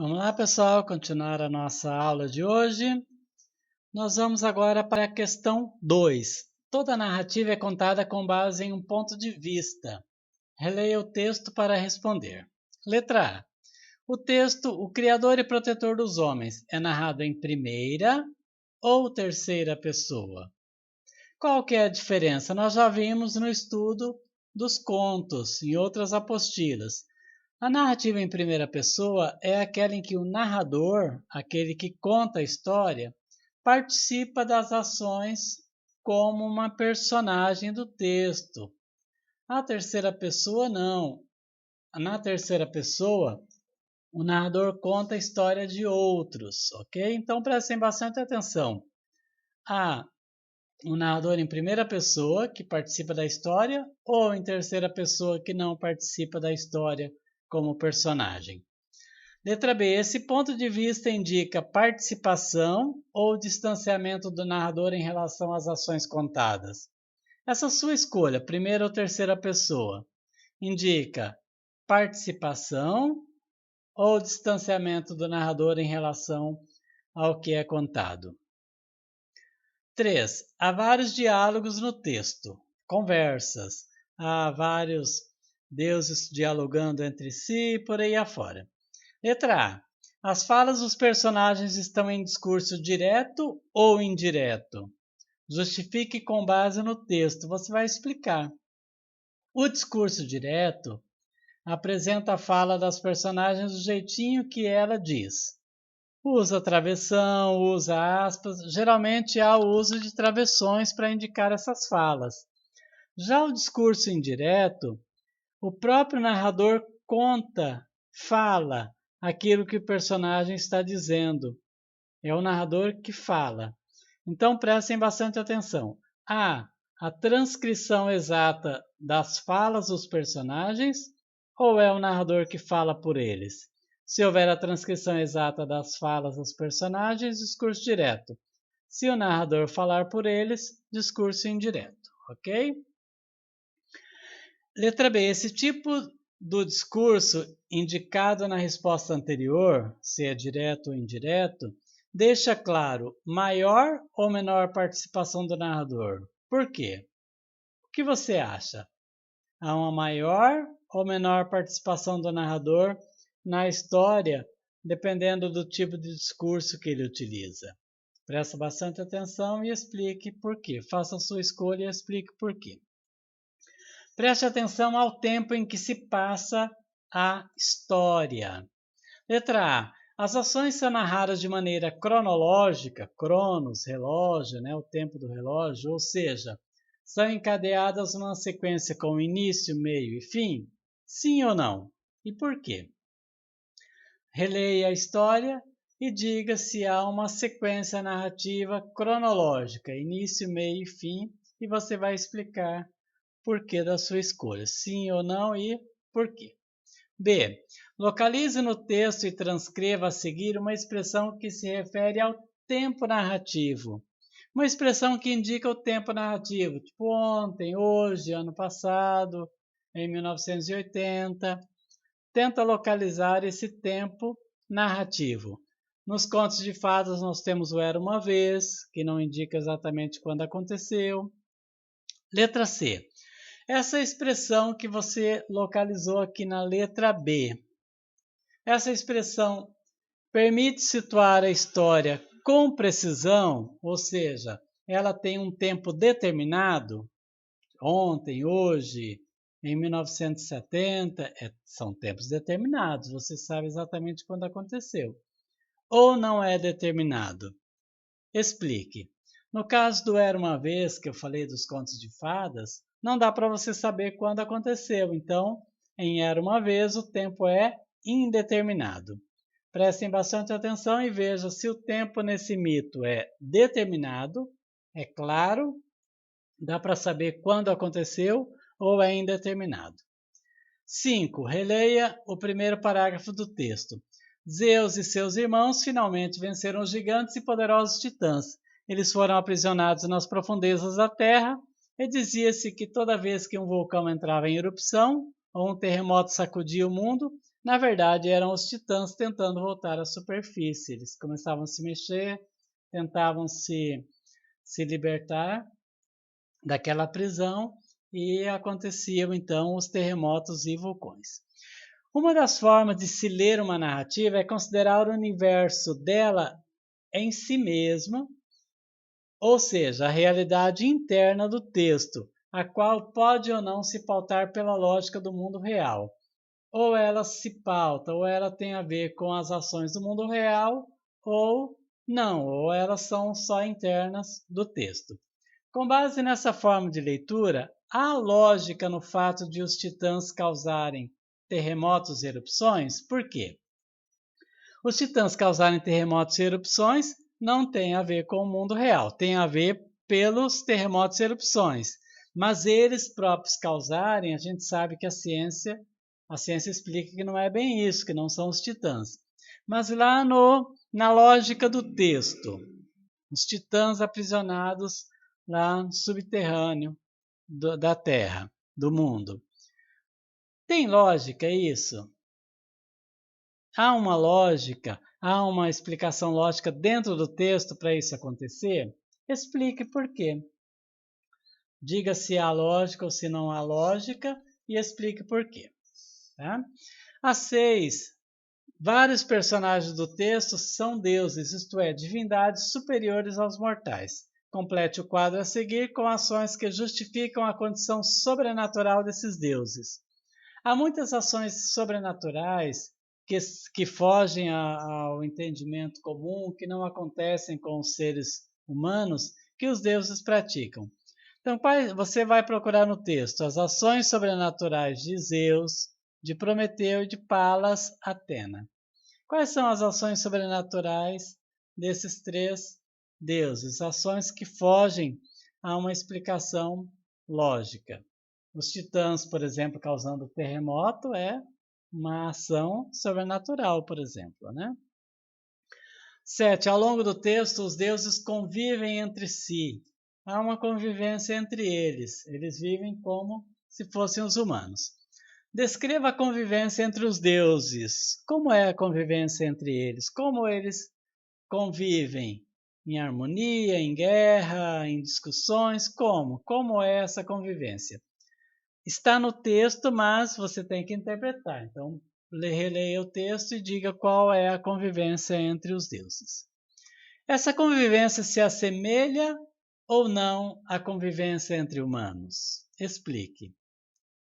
Vamos lá, pessoal, continuar a nossa aula de hoje. Nós vamos agora para a questão 2. Toda narrativa é contada com base em um ponto de vista. Releia o texto para responder. Letra A. O texto, o Criador e Protetor dos Homens, é narrado em primeira ou terceira pessoa? Qual que é a diferença? Nós já vimos no estudo dos contos, em outras apostilas. A narrativa em primeira pessoa é aquela em que o narrador, aquele que conta a história, participa das ações como uma personagem do texto. A terceira pessoa, não. Na terceira pessoa, o narrador conta a história de outros, ok? Então prestem bastante atenção. Há o narrador em primeira pessoa, que participa da história, ou em terceira pessoa, que não participa da história como personagem. Letra B. Esse ponto de vista indica participação ou distanciamento do narrador em relação às ações contadas. Essa sua escolha, primeira ou terceira pessoa, indica participação ou distanciamento do narrador em relação ao que é contado. 3. Há vários diálogos no texto, conversas, há vários deuses dialogando entre si e por aí afora. Letra A. As falas dos personagens estão em discurso direto ou indireto? Justifique com base no texto. Você vai explicar. O discurso direto apresenta a fala das personagens do jeitinho que ela diz. Usa travessão, usa aspas. Geralmente há o uso de travessões para indicar essas falas. Já o discurso indireto, o próprio narrador conta, fala aquilo que o personagem está dizendo. É o narrador que fala. Então prestem bastante atenção. A transcrição exata das falas dos personagens ou é o narrador que fala por eles? Se houver a transcrição exata das falas dos personagens, discurso direto. Se o narrador falar por eles, discurso indireto, ok? Letra B. Esse tipo do discurso indicado na resposta anterior, se é direto ou indireto, deixa claro maior ou menor participação do narrador. Por quê? O que você acha? Há uma maior ou menor participação do narrador na história, dependendo do tipo de discurso que ele utiliza. Presta bastante atenção e explique por quê. Faça a sua escolha e explique por quê. Preste atenção ao tempo em que se passa a história. Letra A. As ações são narradas de maneira cronológica, cronos, relógio, o tempo do relógio, ou seja, são encadeadas numa sequência com início, meio e fim? Sim ou não? E por quê? Releia a história e diga se há uma sequência narrativa cronológica, início, meio e fim, e você vai explicar porquê da sua escolha, sim ou não e por quê. B. Localize no texto e transcreva a seguir uma expressão que se refere ao tempo narrativo. Uma expressão que indica o tempo narrativo, tipo ontem, hoje, ano passado, em 1980. Tenta localizar esse tempo narrativo. Nos contos de fadas nós temos o Era Uma Vez, que não indica exatamente quando aconteceu. Letra C. Essa expressão que você localizou aqui na letra B. Essa expressão permite situar a história com precisão, ou seja, ela tem um tempo determinado, ontem, hoje, em 1970, são tempos determinados, você sabe exatamente quando aconteceu. Ou não é determinado? Explique. No caso do Era Uma Vez, que eu falei dos contos de fadas, não dá para você saber quando aconteceu. Então, em Era Uma Vez, o tempo é indeterminado. Prestem bastante atenção e vejam se o tempo nesse mito é determinado, é claro, dá para saber quando aconteceu ou é indeterminado. 5. Releia o primeiro parágrafo do texto. Zeus e seus irmãos finalmente venceram os gigantes e poderosos titãs. Eles foram aprisionados nas profundezas da terra e dizia-se que toda vez que um vulcão entrava em erupção ou um terremoto sacudia o mundo, Na verdade, eram os titãs tentando voltar à superfície. Eles começavam a se mexer, tentavam se libertar daquela prisão e aconteciam então os terremotos e vulcões. Uma das formas de se ler uma narrativa é considerar o universo dela em si mesma, ou seja, a realidade interna do texto, a qual pode ou não se pautar pela lógica do mundo real. Ou ela se pauta, ou ela tem a ver com as ações do mundo real, ou não, ou elas são só internas do texto. Com base nessa forma de leitura, há lógica no fato de os titãs causarem terremotos e erupções? Por quê? Os titãs causarem terremotos e erupções não tem a ver com o mundo real, tem a ver pelos terremotos e erupções. Mas eles próprios causarem, a gente sabe que a ciência explica que não é bem isso, que não são os titãs. Mas lá na lógica do texto, os titãs aprisionados lá no subterrâneo da Terra, do mundo. Tem lógica isso? Há uma lógica, há uma explicação lógica dentro do texto para isso acontecer? Explique por quê. Diga se há lógica ou se não há lógica e explique por quê. Tá? A 6. Vários personagens do texto são deuses, isto é, divindades superiores aos mortais. Complete o quadro a seguir com ações que justificam a condição sobrenatural desses deuses. Há muitas ações sobrenaturais que fogem ao entendimento comum, que não acontecem com os seres humanos, que os deuses praticam. Então, você vai procurar no texto as ações sobrenaturais de Zeus, de Prometeu e de Palas Atena. Quais são as ações sobrenaturais desses três deuses? Ações que fogem a uma explicação lógica. Os titãs, por exemplo, causando terremoto é uma ação sobrenatural, por exemplo, né? 7. Ao longo do texto, os deuses convivem entre si. Há uma convivência entre eles. Eles vivem como se fossem os humanos. Descreva a convivência entre os deuses. Como é a convivência entre eles? Como eles convivem? Em harmonia, em guerra, em discussões? Como? Como é essa convivência? Está no texto, mas você tem que interpretar. Então, releia o texto e diga qual é a convivência entre os deuses. Essa convivência se assemelha ou não à convivência entre humanos? Explique.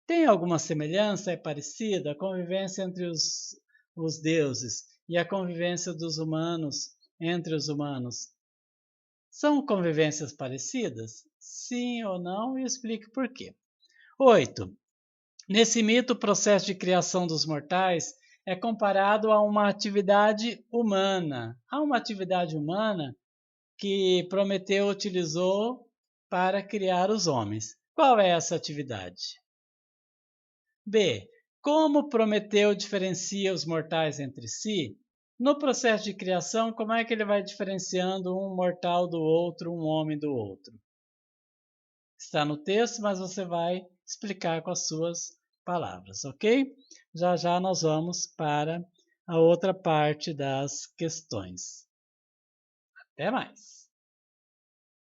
Tem alguma semelhança? É parecida? A convivência entre os deuses e a convivência dos humanos entre os humanos são convivências parecidas? Sim ou não? E explique por quê. 8. Nesse mito, o processo de criação dos mortais é comparado a uma atividade humana. Há uma atividade humana que Prometeu utilizou para criar os homens. Qual é essa atividade? B. Como Prometeu diferencia os mortais entre si? No processo de criação, como é que ele vai diferenciando um mortal do outro, um homem do outro? Está no texto, mas você vai explicar com as suas palavras, ok? Já já nós vamos para a outra parte das questões. Até mais!